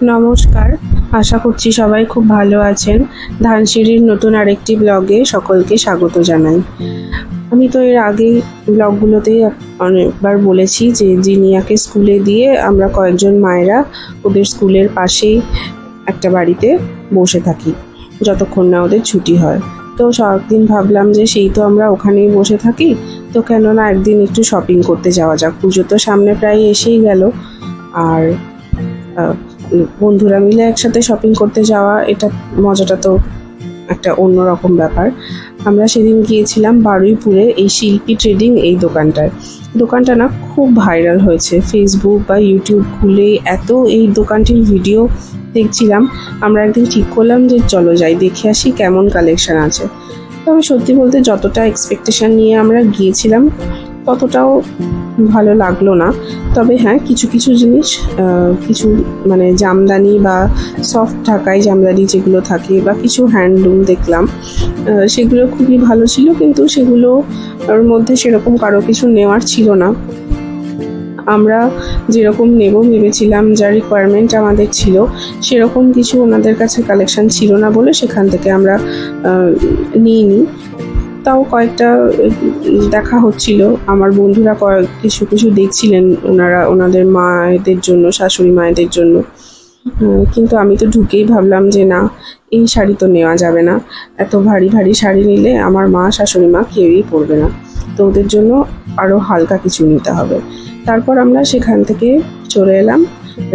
নমস্কার, আশা করছি সবাই খুব ভালো আছেন। ধানসিঁড়ির নতুন আরেকটি ব্লগে সকলকে স্বাগত জানাই। আমি তো এর আগেই ব্লগগুলোতেই অনেকবার বলেছি যে জিনিয়াকে স্কুলে দিয়ে আমরা কয়েকজন মায়েরা ওদের স্কুলের পাশেই একটা বাড়িতে বসে থাকি যতক্ষণ না ওদের ছুটি হয়। তো একদিন ভাবলাম যে সেই তো আমরা ওখানেই বসে থাকি, তো কেন না একদিন একটু শপিং করতে যাওয়া যাক। পুজো তো সামনে প্রায় এসেই গেল, আর বন্ধুরা মিলে একসাথে শপিং করতে যাওয়া, এটা মজাটা তো একটা অন্যরকম ব্যাপার। আমরা সেদিন গিয়েছিলাম বারুইপুরে এই শিল্পী ট্রেডিং এই দোকানটা না খুব ভাইরাল হয়েছে। ফেসবুক বা ইউটিউব খুলে এত এই দোকানটির ভিডিও দেখছিলাম। আমরা একদিন ঠিক করলাম যে চলো যাই, দেখে আসি কেমন কালেকশন আছে। তবে সত্যি বলতে যতটা এক্সপেকটেশন নিয়ে আমরা গিয়েছিলাম ততটাও ভালো লাগলো না। তবে হ্যাঁ, কিছু কিছু জিনিস, কিছু মানে জামদানি বা সফট ঢাকাই জামদানি যেগুলো থাকে বা কিছু হ্যান্ডলুম দেখলাম, সেগুলো খুবই ভালো ছিল, কিন্তু সেগুলোর মধ্যে সেরকম কারো কিছু নেওয়ার ছিল না। আমরা যেরকম নেব ভেবেছিলাম, যা রিকোয়ারমেন্ট আমাদের ছিল সেরকম কিছু ওনাদের কাছে কালেকশন ছিল না বলে সেখান থেকে আমরা নিইনি। তাও কয়েকটা দেখা হচ্ছিল, আমার বন্ধুরা কিছু দেখছিলেন ওনাদের মায়েদের জন্য, শাশুড়ি মায়েদের জন্য। কিন্তু আমি তো ঢুকেই ভাবলাম যে না, এই শাড়ি তো নেওয়া যাবে না, এত ভারী ভারী শাড়ি নিলে আমার মা শাশুড়ি মা কেউই পরবে না, তো ওদের জন্য আরও হালকা কিছু নিতে হবে। তারপর আমরা সেখান থেকে চলে এলাম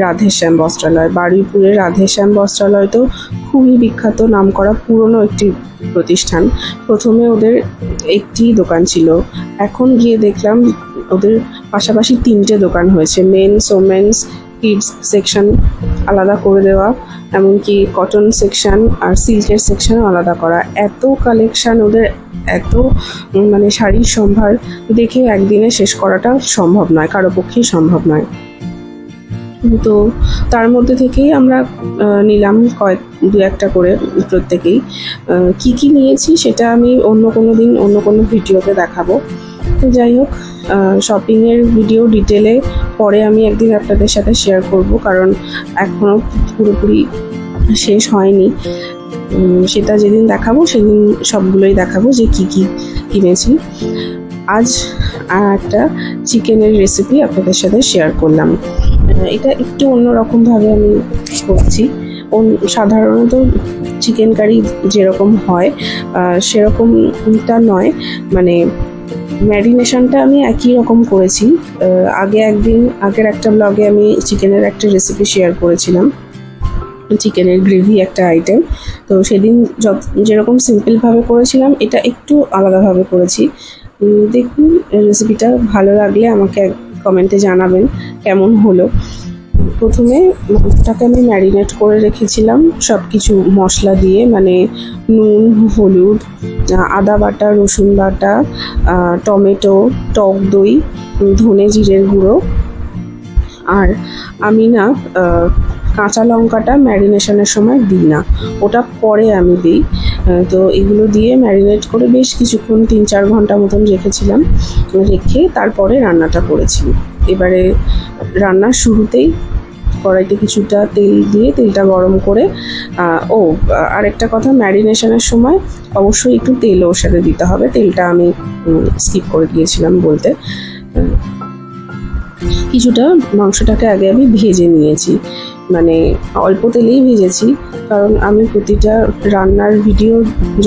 রাধেশ্যাম বস্ত্রালয়। বারুইপুরের রাধেশ্যাম বস্ত্রালয় তো খুবই বিখ্যাত, নামকরা পুরনো একটি প্রতিষ্ঠান। প্রথমে ওদের একটি দোকান ছিল, এখন গিয়ে দেখলাম ওদের পাশাপাশি 3টে দোকান হয়েছে। মেন্স, ওমেন্স, কিডস সেকশন আলাদা করে দেওয়া, এমনকি কটন সেকশন আর সিল্কের সেকশন আলাদা করা। এত কালেকশন ওদের, এত মানে শাড়ির সম্ভার দেখে একদিনে শেষ করাটা সম্ভব নয়, কারো পক্ষেই সম্ভব নয়। তো তার মধ্যে থেকেই আমরা নিলাম দু একটা করে প্রত্যেকেই। কি কি নিয়েছি সেটা আমি অন্য কোনো ভিডিওতে দেখাবো। তো যাই হোক, শপিংয়ের ভিডিও ডিটেলে পরে আমি একদিন আপনাদের সাথে শেয়ার করব, কারণ এখনও পুরোপুরি শেষ হয়নি। সেটা যেদিন দেখাবো সেদিন সবগুলোই দেখাবো যে কি কি কিনেছি। আজ একটা চিকেনের রেসিপি আপনাদের সাথে শেয়ার করলাম। এটা একটু অন্যরকমভাবে আমি করছি। সাধারণত চিকেন কারি যেরকম হয় সেরকমটা নয়, মানে ম্যারিনেশনটা আমি একই রকম করেছি। আগের একটা ব্লগে আমি চিকেনের একটা রেসিপি শেয়ার করেছিলাম, চিকেনের গ্রেভি একটা আইটেম। তো সেদিন যেরকম সিম্পলভাবে করেছিলাম, এটা একটু আলাদাভাবে করেছি। দেখুন, রেসিপিটা ভালো লাগলে আমাকে কমেন্টে জানাবেন কেমন হলো। প্রথমে মাংসটাকে আমি ম্যারিনেট করে রেখেছিলাম সব কিছু মশলা দিয়ে, মানে নুন, হলুদ, আদা বাটা, রসুন বাটা, টমেটো, টক দই, ধনে জিরের গুঁড়ো। আর আমি না কাঁচা লঙ্কাটা ম্যারিনেশনের সময় দিই না, ওটা পরে আমি দিই। তো এগুলো দিয়ে ম্যারিনেট করে বেশ কিছুক্ষণ 3-4 ঘন্টা মতন রেখেছিলাম। রেখে তারপরে রান্নাটা করেছি। এবারে রান্নার শুরুতেই কড়াইতে কিছুটা তেল দিয়ে তেলটা গরম করে, আরেকটা কথা, ম্যারিনেশনের সময় অবশ্যই একটু তেল ওর সাথে দিতে হবে। তেলটা আমি স্কিপ করে দিয়েছিলাম বলতে। কিছুটা মাংসটাকে আগে আমি ভেজে নিয়েছি, মানে অল্প তেলেই ভেজেছি, কারণ আমি প্রতিটা রান্নার ভিডিও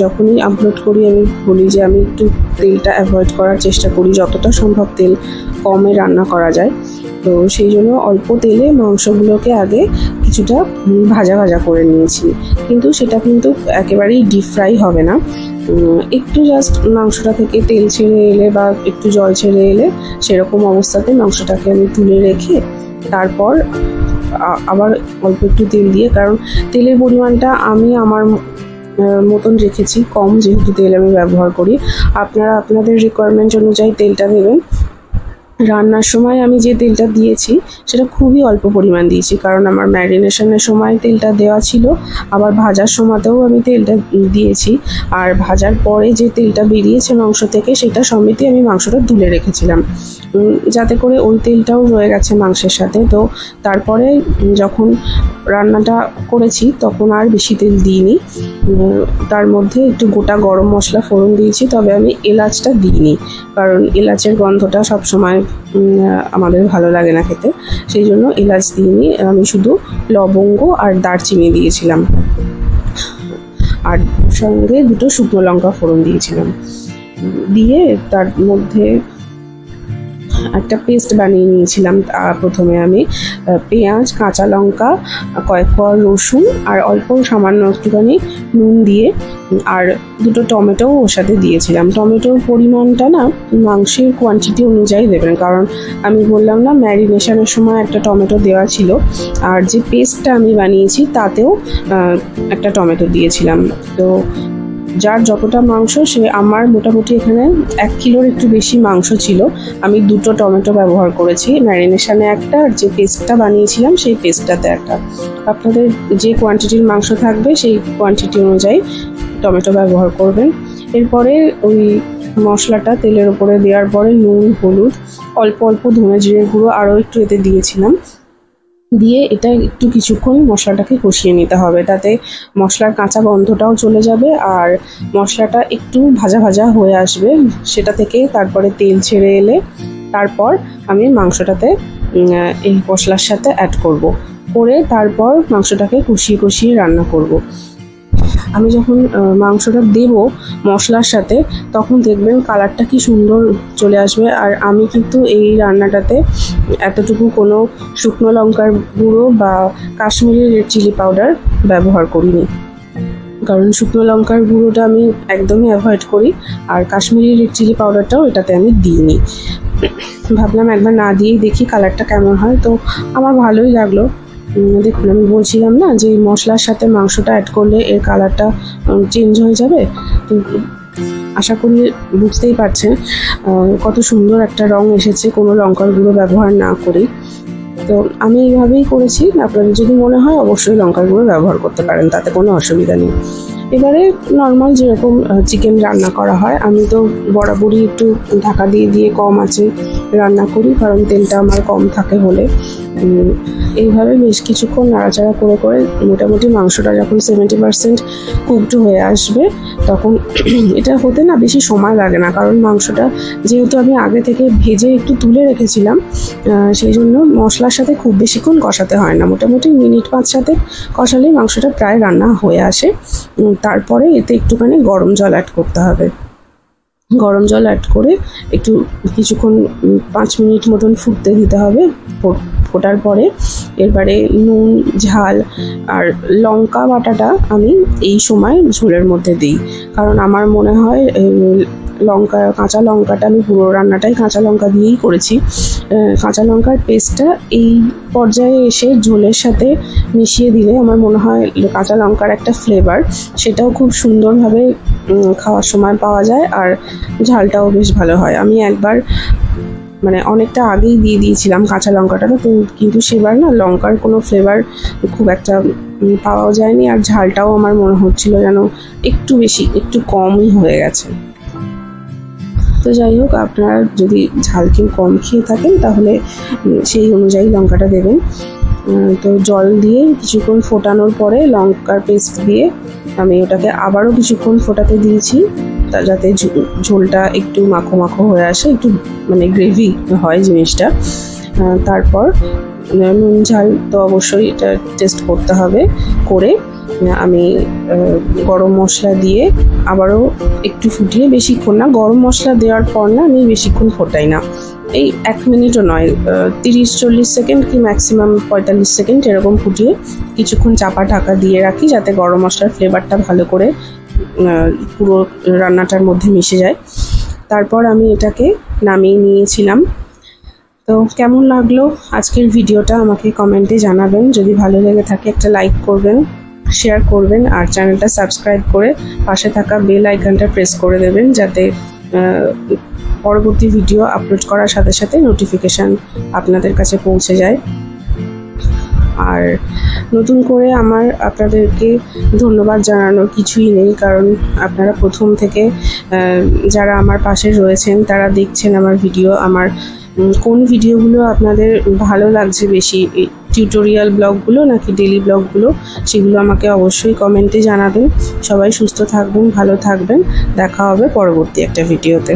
যখনই আপলোড করি আমি বলি যে আমি একটু তেলটা অ্যাভয়েড করার চেষ্টা করি, যতটা সম্ভব তেল কমে রান্না করা যায়। তো সেই জন্য অল্প তেলে মাংসগুলোকে আগে কিছুটা ভাজা করে নিয়েছি। কিন্তু সেটা কিন্তু একেবারেই ডিপ ফ্রাই হবে না, একটু জাস্ট মাংসটা থেকে তেল ছেড়ে এলে বা একটু জল ছেড়ে এলে সেরকম অবস্থাতে মাংসটাকে আমি তুলে রেখে তারপর আবার অল্প একটু তেল দিয়ে, কারণ তেলের পরিমাণটা আমি আমার মতন রেখেছি কম, যেহেতু তেল আমি ব্যবহার করি। আপনারা আপনাদের রিকোয়ারমেন্ট অনুযায়ী তেলটা দেবেন। রান্নার সময় আমি যে তেলটা দিয়েছি সেটা খুবই অল্প পরিমাণ দিয়েছি, কারণ আমার ম্যারিনেশনের সময় তেলটা দেওয়া ছিল, আবার ভাজার সময়তেও আমি তেলটা দিয়েছি, আর ভাজার পরে যে তেলটা বেরিয়েছে মাংস থেকে সেটা সমেতই আমি মাংসটা তুলে রেখেছিলাম। যাতে করে ওই তেলটাও রয়ে গেছে মাংসের সাথে। তো তারপরে যখন রান্নাটা করেছি তখন আর বেশি তেল দিইনি, তার মধ্যে একটু গোটা গরম মশলা ফোড়ন দিয়েছি, তবে আমি এলাচটা দিইনি, কারণ এলাচের গন্ধটা সবসময় আমাদের ভালো লাগে না খেতে, সেই জন্য এলাচ দিইনি। আমি শুধু লবঙ্গ আর দারচিনি দিয়েছিলাম, আর সঙ্গে দুটো শুকনো লঙ্কা ফোড়ন দিয়েছিলাম। দিয়ে তার মধ্যে একটা পেস্ট বানিয়ে নিয়েছিলাম। প্রথমে আমি পেঁয়াজ, কাঁচা লঙ্কা, কয়েক কোয়া রসুন আর অল্প সামান্য একটুখানি নুন দিয়ে আর দুটো টমেটোও ওর সাথে দিয়েছিলাম। টমেটোর পরিমাণটা না মাংসের কোয়ান্টিটি অনুযায়ী দেবেন, কারণ আমি বললাম না ম্যারিনেশনের সময় একটা টমেটো দেওয়া ছিল, আর যে পেস্টটা আমি বানিয়েছি তাতেও একটা টমেটো দিয়েছিলাম। তো যার যতটা মাংস, সে আমার মোটামুটি এখানে 1 কিলোর একটু বেশি মাংস ছিল, আমি দুটো টমেটো ব্যবহার করেছি, ম্যারিনেশনে একটা আর যে পেস্টটা বানিয়েছিলাম সেই পেস্টটাতে একটা। আপনাদের যে কোয়ান্টিটির মাংস থাকবে সেই কোয়ান্টিটি অনুযায়ী টমেটো ব্যবহার করবেন। এরপরে ওই মশলাটা তেলের উপরে দেওয়ার পরে নুন, হলুদ, অল্প অল্প ধনে জিরে গুঁড়ো আরও একটু এতে দিয়েছিলাম, দিয়ে এটা একটু কিছুক্ষণ মশলাটাকে কষিয়ে নিতে হবে, তাতে মশলার কাঁচা গন্ধটাও চলে যাবে আর মশলাটা একটু ভাজা ভাজা হয়ে আসবে। সেটা থেকে তারপরে তেল ছেড়ে এলে তারপর আমি মাংসটাতে এই মশলার সাথে অ্যাড করে তারপর মাংসটাকে কষিয়ে কষিয়ে রান্না করব। আমি যখন মাংসটা দেব মশলার সাথে তখন দেখবেন কালারটা কি সুন্দর চলে আসবে। আর আমি কিন্তু এই রান্নাটাতে এতটুকু কোনো শুকনো লঙ্কার গুঁড়ো বা কাশ্মীরি রেড চিলি পাউডার ব্যবহার করিনি, কারণ শুকনো লঙ্কার গুঁড়োটা আমি একদমই অ্যাভয়েড করি, আর কাশ্মীরি রেড চিলি পাউডারটাও এটাতে আমি দিইনি। ভাবলাম একবার না দিয়েই দেখি কালারটা কেমন হয়, তো আমার ভালোই লাগলো। দেখুন, আমি বলছিলাম না যে মশলার সাথে মাংসটা অ্যাড করলে এর কালারটা চেঞ্জ হয়ে যাবে, তো আশা করি বুঝতেই পারছেন কত সুন্দর একটা রং এসেছে কোনো লঙ্কার গুঁড়ো ব্যবহার না করেই। তো আমি এইভাবেই করেছি, আপনাদের যদি মনে হয় অবশ্যই লঙ্কার গুঁড়ো ব্যবহার করতে পারেন, তাতে কোনো অসুবিধা নেই। এবারে নর্মাল যেরকম চিকেন রান্না করা হয়, আমি তো বরাবরই একটু ঢাকা দিয়ে দিয়ে কম আঁচে রান্না করি, কারণ তেলটা আমার কম থাকে বলে। এইভাবে বেশ কিছুক্ষণ নাড়াচাড়া করে করে মোটামুটি মাংসটা যখন 70% কুকড হয়ে আসবে তখন এটা হতে না বেশি সময় লাগে না, কারণ মাংসটা যেহেতু আমি আগে থেকে ভেজে একটু তুলে রেখেছিলাম, সেই জন্য মশলার সাথে খুব বেশিক্ষণ কষাতে হয় না, মোটামুটি মিনিট 5-7 কষালেই মাংসটা প্রায় রান্না হয়ে আসে। তারপরে এতে একটুখানি গরম জল অ্যাড করতে হবে। গরম জল অ্যাড করে একটু কিছুক্ষণ 5 মিনিট মতন ফুটতে দিতে হবে। ফোটার পরে এরপরে নুন, ঝাল আর লঙ্কা বাটাটা আমি এই সময় ঝোলের মধ্যে দিই, কারণ আমার মনে হয় কাঁচা লঙ্কাটা আমি পুরো রান্নাটাই কাঁচা লঙ্কা দিয়েই করেছি। কাঁচা লঙ্কার পেস্টটা এই পর্যায়ে এসে ঝোলের সাথে মিশিয়ে দিলে আমার মনে হয় কাঁচা লঙ্কার একটা ফ্লেভার সেটাও খুব সুন্দরভাবে খাওয়ার সময় পাওয়া যায়, আর ঝালটাও বেশ ভালো হয়। আমি একবার অনেকটা আগেই দিয়ে দিয়েছিলাম কাঁচা লঙ্কাটা, কিন্তু সেবার না লঙ্কার কোনো ফ্লেভার খুব একটা পাওয়াও যায়নি, আর ঝালটাও আমার মনে হচ্ছিল যেন একটু কমই হয়ে গেছে। তো যাই হোক, আপনারা যদি ঝাল কেউ কম খেয়ে থাকেন তাহলে সেই অনুযায়ী লঙ্কাটা দেবেন। তো জল দিয়ে কিছুক্ষণ ফোটানোর পরে লঙ্কার পেস্ট দিয়ে আমি ওটাকে আবারও কিছুক্ষণ ফোটাতে দিয়েছি, যাতে ঝোলটা একটু মাখো মাখো হয়ে আসে, একটু গ্রেভি হয় জিনিসটা। তারপর নুন ঝাল তো অবশ্যই এটা টেস্ট করতে হবে, করে আমি গরম মশলা দিয়ে আবারও একটু ফুটিয়ে, বেশিক্ষণ না, গরম মশলা দেওয়ার পর না আমি বেশিক্ষণ ফোটাই না, এই 1 মিনিটও নয়, 30-40 সেকেন্ড কি ম্যাক্সিমাম 45 সেকেন্ড এরকম ফুটিয়ে কিছুক্ষণ চাপা ঢাকা দিয়ে রাখি, যাতে গরম মশলার ফ্লেভারটা ভালো করে পুরো রান্নাটার মধ্যে মিশে যায়। তারপর আমি এটাকে নামিয়ে নিয়েছিলাম। তো কেমন লাগলো আজকের ভিডিওটা আমাকে কমেন্টে জানাবেন। যদি ভালো লেগে থাকে একটা লাইক করবেন, শেয়ার করবেন, আর চ্যানেলটা সাবস্ক্রাইব করে পাশে থাকা বেল আইকনটা প্রেস করে দেবেন, যাতে পরবর্তী ভিডিও আপলোড করার সাথে সাথে নোটিফিকেশান আপনাদের কাছে পৌঁছে যায়। আর নতুন করে আমার আপনাদেরকে ধন্যবাদ জানানোর কিছুই নেই, কারণ আপনারা প্রথম থেকে যারা আমার পাশে রয়েছেন তারা দেখছেন আমার ভিডিও, আমার কোন ভিডিওগুলো আপনাদের ভালো লাগছে বেশি, টিউটোরিয়াল ব্লগগুলো নাকি ডেলি ব্লগগুলো, সেগুলো আমাকে অবশ্যই কমেন্টে জানাবেন। সবাই সুস্থ থাকবেন, ভালো থাকবেন। দেখা হবে পরবর্তী একটা ভিডিওতে।